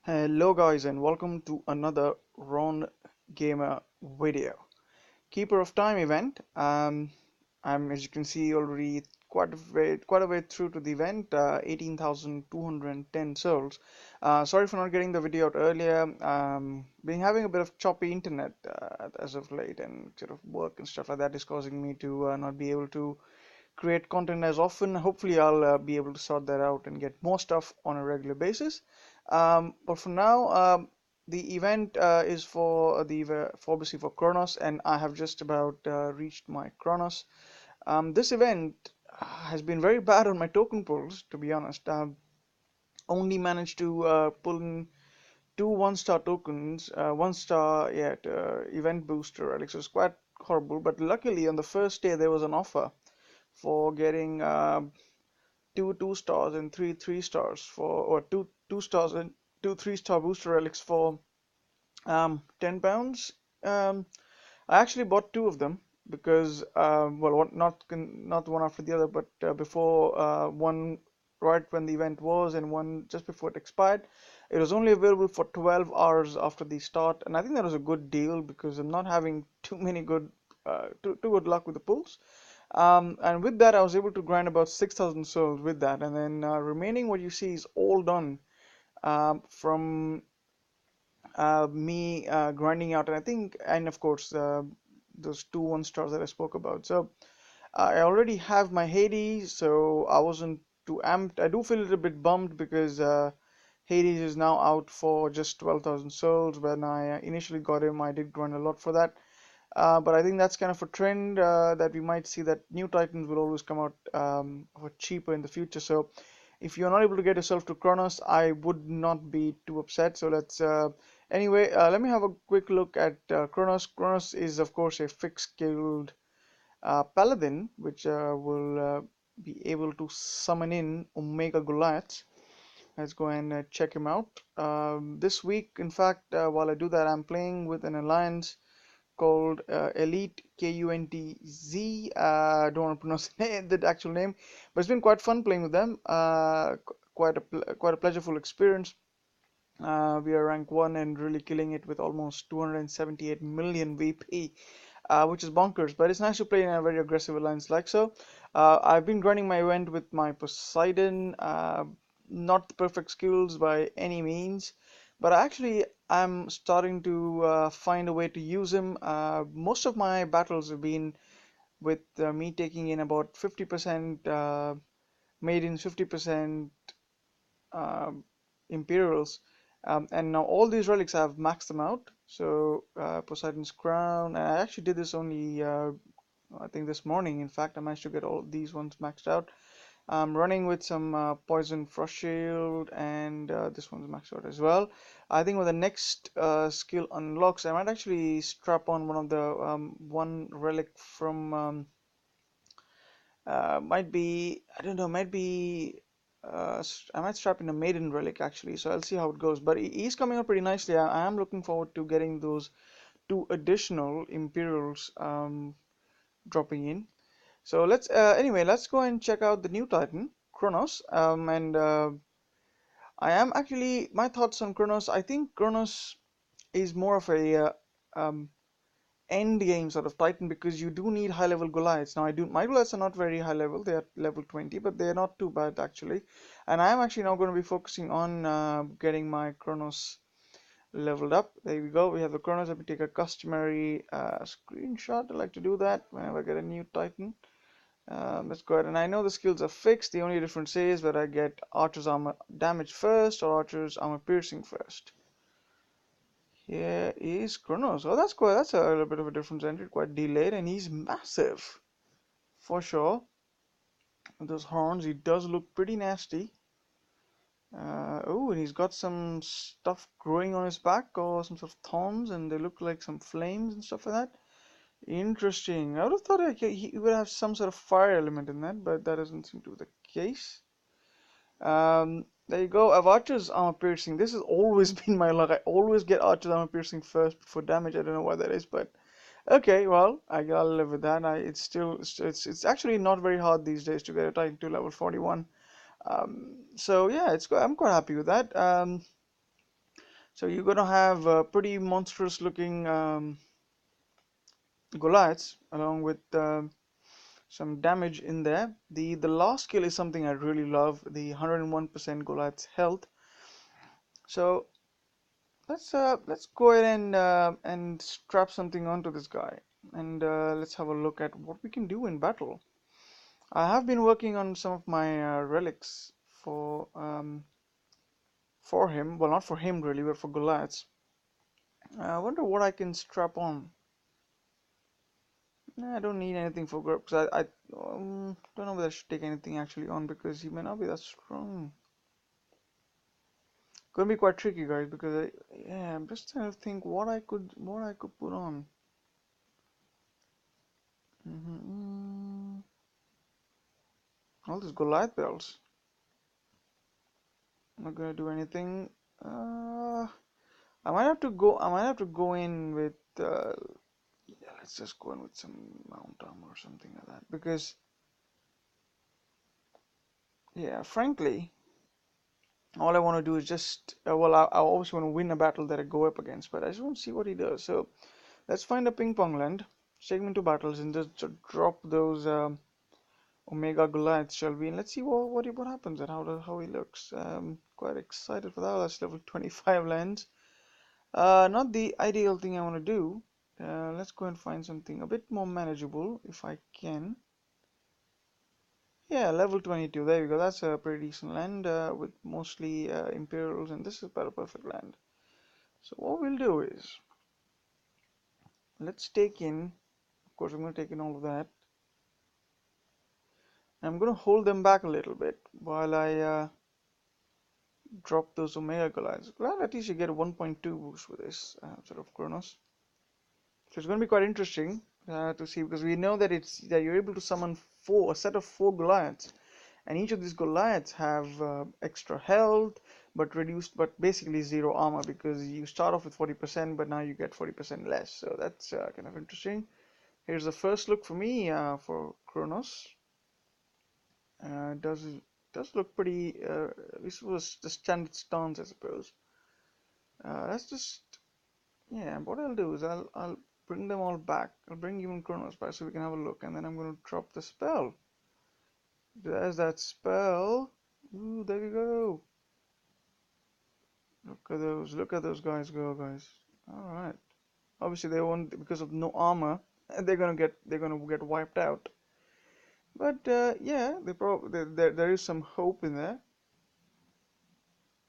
Hello guys and welcome to another Ron Gamer video. Keeper of Time event. I'm, as you can see, already quite a way through to the event. 18,210 souls. Sorry for not getting the video out earlier. Been having a bit of choppy internet as of late, and sort of work and stuff like that is causing me to not be able to create content as often. Hopefully, I'll be able to sort that out and get more stuff on a regular basis. But for now, the event is for obviously for Kronos, and I have just about reached my Kronos. This event has been very bad on my token pulls, to be honest. Only managed to pull in two one-star tokens, one-star event booster relics. It was quite horrible, but luckily on the first day there was an offer for getting two stars and three stars or two stars and two 3-star booster relics for £10. I actually bought two of them because not one after the other, but before one right when the event was and one just before it expired. It was only available for 12 hours after the start, and I think that was a good deal because I'm not having too good luck with the pulls. And with that, I was able to grind about 6,000 souls with that, and then remaining what you see is all done from me grinding out, and I think, and of course, those two one stars that I spoke about. So I already have my Hades, so I wasn't too amped. I do feel a little bit bummed because Hades is now out for just 12,000 souls. When I initially got him, I did grind a lot for that. But I think that's kind of a trend that we might see, that new Titans will always come out for cheaper in the future. So if you're not able to get yourself to Kronos, I would not be too upset. So let me have a quick look at Kronos. Kronos is of course a fixed skilled paladin, which will be able to summon in Omega Goliaths. Let's go and check him out. This week, in fact, while I do that, I'm playing with an alliance called Elite KUNTZ. I don't want to pronounce the actual name, but it's been quite fun playing with them. Quite a pleasurable experience. We are rank 1 and really killing it with almost 278 million VP, which is bonkers. But it's nice to play in a very aggressive alliance like so. I've been grinding my event with my Poseidon. Not the perfect skills by any means, but actually I'm starting to find a way to use him. Most of my battles have been with me taking in about 50% maidens, 50% uh, Imperials, and now all these relics I've maxed them out. So Poseidon's Crown, and I actually did this only I think this morning. In fact, I managed to get all these ones maxed out. I'm running with some Poison Frost Shield, and this one's maxed out as well. I think when the next skill unlocks, I might actually strap on one of the one relic from might be, I don't know, might be I might strap in a maiden relic actually, so I'll see how it goes. But he's coming up pretty nicely. I am looking forward to getting those two additional Imperials dropping in. So let's go and check out the new Titan, Kronos. And I am actually, my thoughts on Kronos. I think Kronos is more of a end game sort of Titan, because you do need high level Goliaths. Now my Goliaths are not very high level, they are level 20, but they're not too bad actually. And I am actually now going to be focusing on getting my Kronos leveled up. There we go, we have the Kronos. Let me take a customary screenshot. I like to do that whenever I get a new Titan. Let's go ahead, and I know the skills are fixed. The only difference is whether I get Archer's Armor damage first or Archer's Armor piercing first. Here is Kronos. Oh, that's cool. That's a little bit of a difference entry, quite delayed, and he's massive for sure. With those horns, he does look pretty nasty. Oh, and he's got some stuff growing on his back, or some sort of thorns, and they look like some flames and stuff like that. Interesting. I would have thought he would have some sort of fire element in that, but that doesn't seem to be the case. There you go. I have Archer's Armor Piercing. This has always been my luck. I always get Archer's Armor Piercing first before damage. I don't know why that is, but okay, well, I'll live with that. It's actually not very hard these days to get a Titan to level 41. So yeah, I'm quite happy with that. So you're gonna have pretty monstrous looking Goliaths along with some damage in there. The last skill is something I really love, the 101% Goliath's health. So let's go ahead and strap something onto this guy, and let's have a look at what we can do in battle. I have been working on some of my relics for him. Well, not for him really, but for Goliaths. I wonder what I can strap on. Nah, I don't need anything for grip because I don't know whether I should take anything actually on because he may not be that strong. Gonna be quite tricky, guys, because yeah, I'm just trying to think what I could put on. Mm All these Goliath belts. Not gonna do anything. Uh, I might have to go. I might have to go in with. Yeah, let's just go in with some mount armor or something like that. Because yeah, frankly, all I want to do is just. Well, I always want to win a battle that I go up against, but I just want to see what he does. So let's find a ping pong land, take him into battles, and just drop those Omega Goliaths, shall we? And let's see what happens and how he looks. Quite excited for that. That's level 25 lands. Not the ideal thing I want to do. Let's go and find something a bit more manageable if I can. Yeah, level 22. There we go. That's a pretty decent land with mostly Imperials, and this is about a perfect land. So what we'll do is let's take in. Of course, I'm going to take in all of that. I'm going to hold them back a little bit while I drop those Omega Goliaths. Glad at least you get a 1.2 boost with this sort of Kronos. So it's going to be quite interesting to see because we know that you're able to summon a set of four Goliaths, and each of these Goliaths have extra health, but basically zero armor because you start off with 40%, but now you get 40% less. So that's kind of interesting. Here's the first look for me for Kronos. Does look pretty. This was the standard stance, I suppose. That's just Yeah, what I'll do is I'll bring them all back. I'll bring even Kronos back so we can have a look, and then I'm going to drop the spell. There's that spell. Ooh, there we go. Look at those guys go, guys. All right. Obviously they won't because of no armor. They're gonna get wiped out. But yeah, there is some hope in there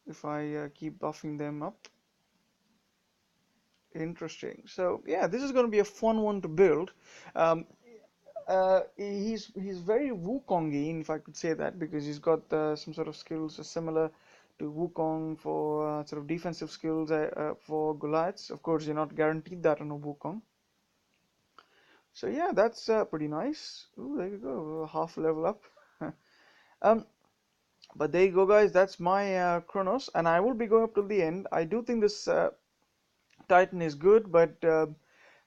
if I keep buffing them up. Interesting. So yeah, this is going to be a fun one to build. Um, he's very Wukongy, if I could say that, because he's got some sort of skills similar to Wukong for sort of defensive skills for Goliaths. Of course, you're not guaranteed that on a Wukong. So yeah, that's pretty nice. Ooh, there you go, half level up. um, but there you go, guys. That's my Kronos, and I will be going up till the end. I do think this Titan is good, but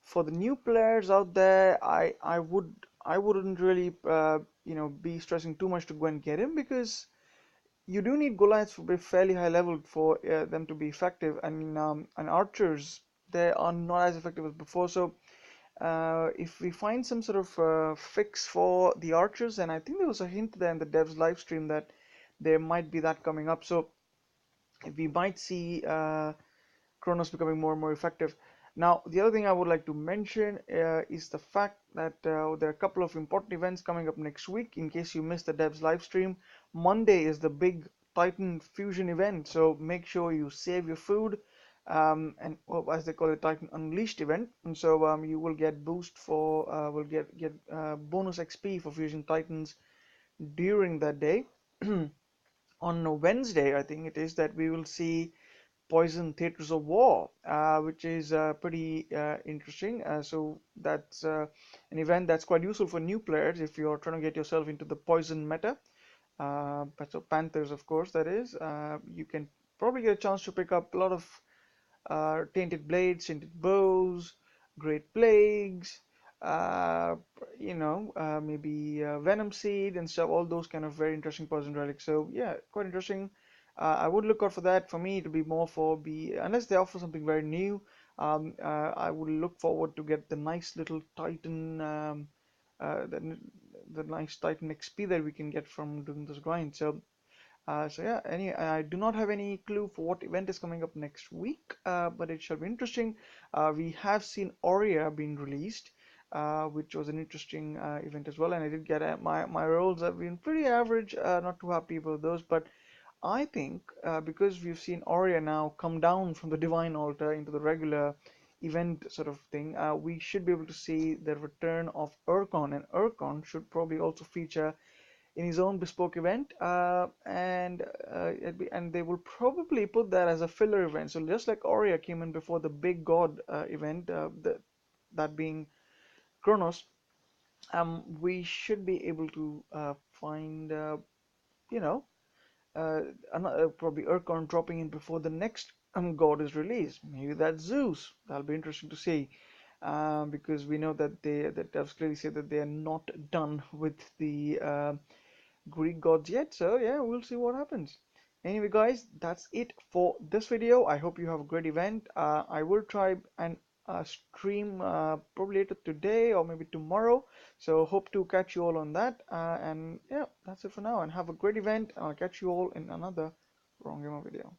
for the new players out there, I wouldn't really be stressing too much to go and get him because you do need Goliaths to be fairly high level for them to be effective. I mean, and archers they are not as effective as before. So if we find some sort of fix for the archers, and I think there was a hint there in the devs live stream that there might be that coming up. So we might see Kronos becoming more and more effective. Now, the other thing I would like to mention is the fact that there are a couple of important events coming up next week. In case you missed the devs live stream, Monday is the big Titan fusion event, so make sure you save your food. And well, as they call it, Titan Unleashed event, and so you will get will get bonus XP for fusing Titans during that day. On Wednesday, I think it is that we will see Poison Theaters of War, which is pretty interesting. So that's an event that's quite useful for new players if you're trying to get yourself into the Poison meta. So Panthers, of course, that is. You can probably get a chance to pick up a lot of Tainted Blades, Tainted Bows, Great Plagues, uh, maybe Venom Seed and stuff, all those kind of very interesting Poison relics. So yeah, quite interesting. I would look out for that. For me, it'll be more for be unless they offer something very new. I would look forward to get the nice little Titan, uh, the, the nice Titan XP that we can get from doing this grind. So yeah, I do not have any clue for what event is coming up next week, but it shall be interesting. We have seen Aurea being released, which was an interesting event as well, and I did get my rolls have been pretty average, not too happy about those, but I think because we've seen Aurea now come down from the Divine Altar into the regular event sort of thing, we should be able to see the return of Urkon, and Urkon should probably also feature in his own bespoke event, and they will probably put that as a filler event. So just like Aurea came in before the big god event, that being Kronos, we should be able to find, you know, uh, probably Urkon dropping in before the next god is released. Maybe that's Zeus. That'll be interesting to see. Because we know that that devs clearly say that they are not done with the Greek gods yet. So yeah, we'll see what happens. Anyway, guys, that's it for this video. I hope you have a great event. I will try and stream probably later today or maybe tomorrow. So hope to catch you all on that. And yeah, that's it for now. And have a great event. I'll catch you all in another Wrong Gamer video.